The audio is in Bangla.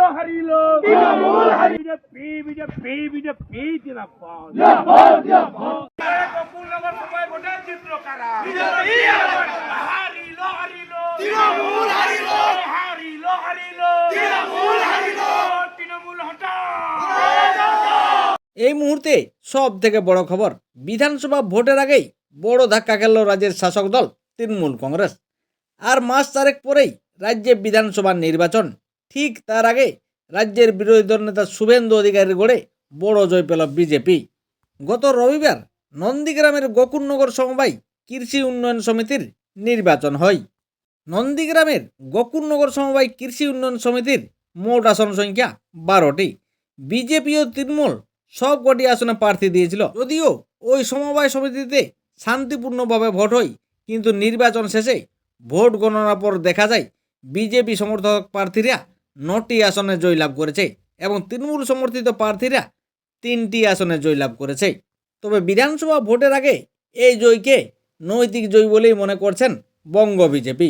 তৃণমূল বিজেপি বিজেপি বিজেপি জিন্দাবাদ। গোকুলনগর সভায় ভোটের চিত্র কারা? বিজেপি হারিল হারিল তৃণমূল হারিল হারিল হারিল তৃণমূল হারিল তৃণমূল হটাও। এই মুহূর্তে সব থেকে বড় খবর, বিধানসভা ভোটের আগেই বড় ধাক্কা খেলল রাজ্যের শাসক দল তৃণমূল কংগ্রেস। আর মাস চারেক পরেই রাজ্যে বিধানসভা নির্বাচন। ঠিক তার আগে রাজ্যের বিরোধী দল নেতা শুভেন্দু অধিকারীর গড়ে বড় জয় পেল বিজেপি। গত রবিবার নন্দীগ্রামের গোকুলনগর সমবায় কৃষি উন্নয়ন সমিতির নির্বাচন হয়। নন্দীগ্রামের গোকুলনগর সমবায় কৃষি উন্নয়ন সমিতির মোট আসন সংখ্যা 12টি। বিজেপি ও তৃণমূল সবকটি আসনে প্রার্থী দিয়েছিল। যদিও ওই সমবায় সমিতিতে শান্তিপূর্ণভাবে ভোট হয়, কিন্তু নির্বাচন শেষে ভোট গণনার পর দেখা যায় বিজেপি সমর্থক প্রার্থীরা 9টি আসনে জয়লাভ করেছে এবং তৃণমূল সমর্থিত প্রার্থীরা 3টি আসনে জয়লাভ করেছে। তবে বিধানসভা ভোটের আগে এই জয়কে নৈতিক জয় বলেই মনে করছেন বঙ্গ বিজেপি।